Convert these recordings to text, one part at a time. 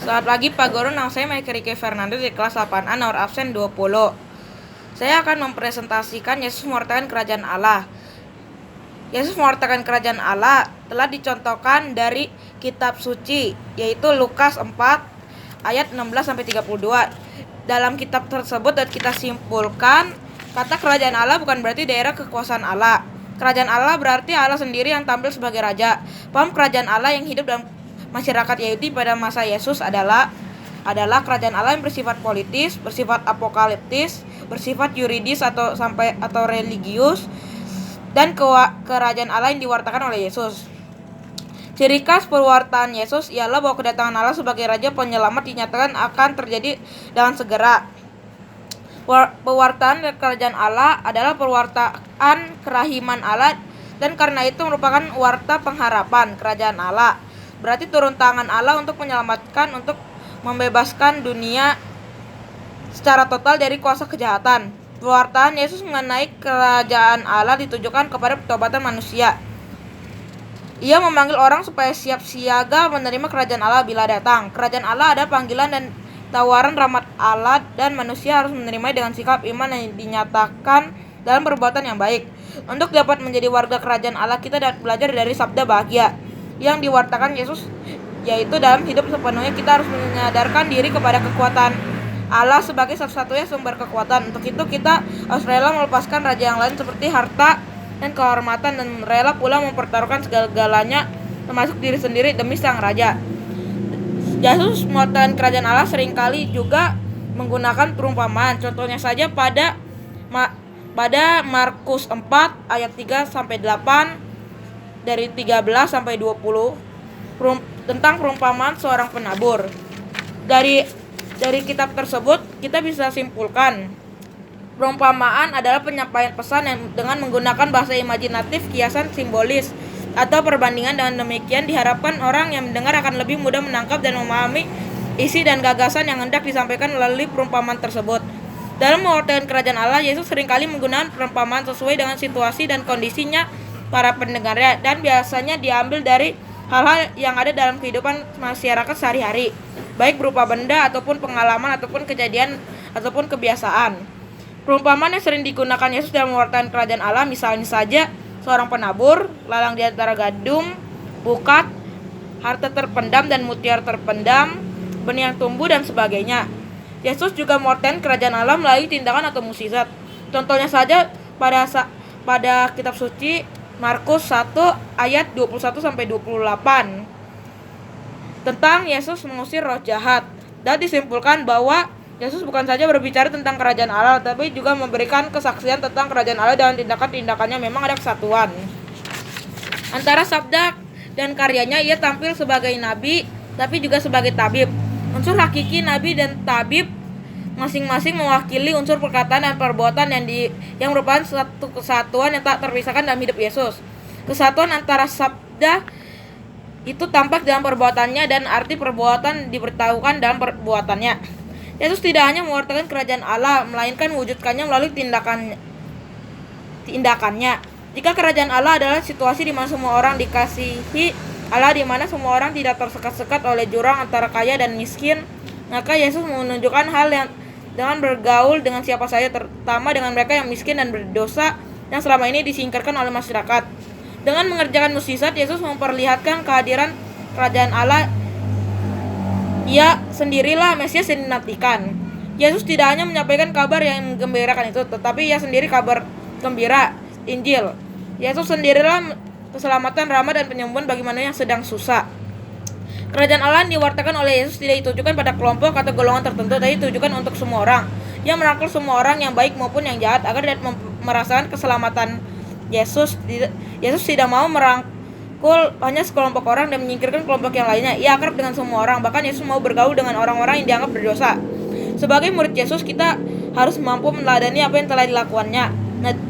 Selamat pagi Pak Guru, nama saya Mike Rike Fernando di kelas 8A nomor absen 20. Saya akan mempresentasikan Yesus mewartakan kerajaan Allah. Yesus mewartakan kerajaan Allah telah dicontohkan dari kitab suci, yaitu Lukas 4 ayat 16-32. Dalam kitab tersebut dan kita simpulkan, kata kerajaan Allah bukan berarti daerah kekuasaan Allah. Kerajaan Allah berarti Allah sendiri yang tampil sebagai raja. Paham kerajaan Allah yang hidup dalam masyarakat Yahudi pada masa Yesus adalah kerajaan Allah yang bersifat politis, bersifat apokaliptis, bersifat yuridis atau religius, dan kerajaan Allah yang diwartakan oleh Yesus. Ciri khas perwartaan Yesus ialah bahwa kedatangan Allah sebagai Raja Penyelamat dinyatakan akan terjadi dengan segera. Pewartaan kerajaan Allah adalah perwartaan kerahiman Allah, dan karena itu merupakan warta pengharapan kerajaan Allah. Berarti turun tangan Allah untuk menyelamatkan, untuk membebaskan dunia secara total dari kuasa kejahatan. Pewartaan Yesus mengenai kerajaan Allah ditujukan kepada pertobatan manusia. Ia memanggil orang supaya siap siaga menerima kerajaan Allah bila datang. Kerajaan Allah ada panggilan dan tawaran rahmat Allah, dan manusia harus menerimanya dengan sikap iman yang dinyatakan dalam perbuatan yang baik. Untuk dapat menjadi warga kerajaan Allah, kita dapat belajar dari sabda bahagia yang diwartakan Yesus, yaitu dalam hidup sepenuhnya kita harus menyadarkan diri kepada kekuatan Allah sebagai satu-satunya sumber kekuatan. Untuk itu kita harus rela melepaskan raja yang lain seperti harta dan kehormatan, dan rela pula mempertaruhkan segala-galanya termasuk diri sendiri demi sang raja. Yesus mewartakan kerajaan Allah seringkali juga menggunakan perumpamaan. Contohnya saja pada Markus 4 ayat 3-8, dari 13-20 tentang perumpamaan seorang penabur. Dari kitab tersebut kita bisa simpulkan perumpamaan adalah penyampaian pesan yang dengan menggunakan bahasa imajinatif, kiasan, simbolis, atau perbandingan. Dengan demikian diharapkan orang yang mendengar akan lebih mudah menangkap dan memahami isi dan gagasan yang hendak disampaikan melalui perumpamaan tersebut. Dalam mewartakan kerajaan Allah, Yesus seringkali menggunakan perumpamaan sesuai dengan situasi dan kondisinya para pendengarnya, dan biasanya diambil dari hal-hal yang ada dalam kehidupan masyarakat sehari-hari, baik berupa benda ataupun pengalaman ataupun kejadian ataupun kebiasaan. Perumpamaan yang sering digunakan Yesus dalam mewartakan kerajaan Allah misalnya saja seorang penabur, lalang di antara gadung, bukat, harta terpendam dan mutiara terpendam, benih yang tumbuh, dan sebagainya. Yesus juga mewartakan kerajaan Allah melalui tindakan atau mukjizat. Contohnya saja pada kitab suci Markus 1 ayat 21-28 tentang Yesus mengusir roh jahat, dan disimpulkan bahwa Yesus bukan saja berbicara tentang kerajaan Allah, tapi juga memberikan kesaksian tentang kerajaan Allah. Dalam tindakan-tindakannya memang ada kesatuan antara sabda dan karyanya. Ia tampil sebagai nabi tapi juga sebagai tabib. Unsur hakiki nabi dan tabib masing-masing mewakili unsur perkataan dan perbuatan yang merupakan satu kesatuan yang tak terpisahkan dalam hidup Yesus. Kesatuan antara sabda itu tampak dalam perbuatannya, dan arti perbuatan diberitahukan dalam perbuatannya. Yesus tidak hanya mewartakan kerajaan Allah, melainkan mewujudkannya melalui tindakannya. Jika kerajaan Allah adalah situasi di mana semua orang dikasihi Allah, di mana semua orang tidak tersekat-sekat oleh jurang antara kaya dan miskin, maka Yesus menunjukkan hal yang dengan bergaul dengan siapa saja, terutama dengan mereka yang miskin dan berdosa yang selama ini disingkirkan oleh masyarakat. Dengan mengerjakan mukjizat, Yesus memperlihatkan kehadiran kerajaan Allah. Ia sendirilah Mesias yang dinantikan. Yesus tidak hanya menyampaikan kabar yang menggembirakan itu, tetapi ia sendiri kabar gembira, Injil. Yesus sendirilah keselamatan, rahmat, dan penyembuhan bagi manusia yang sedang susah. Kerajaan Allah yang diwartakan oleh Yesus tidak ditujukan pada kelompok atau golongan tertentu, tapi ditujukan untuk semua orang. Ia merangkul semua orang, yang baik maupun yang jahat, agar dapat merasakan keselamatan. Yesus tidak mau merangkul hanya sekelompok orang dan menyingkirkan kelompok yang lainnya. Ia akrab dengan semua orang, bahkan Yesus mau bergaul dengan orang-orang yang dianggap berdosa. Sebagai murid Yesus, kita harus mampu meneladani apa yang telah dilakukannya,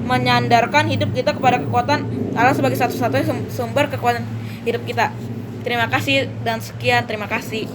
menyandarkan hidup kita kepada kekuatan Allah sebagai satu-satunya sumber kekuatan hidup kita. Terima kasih dan sekian, terima kasih.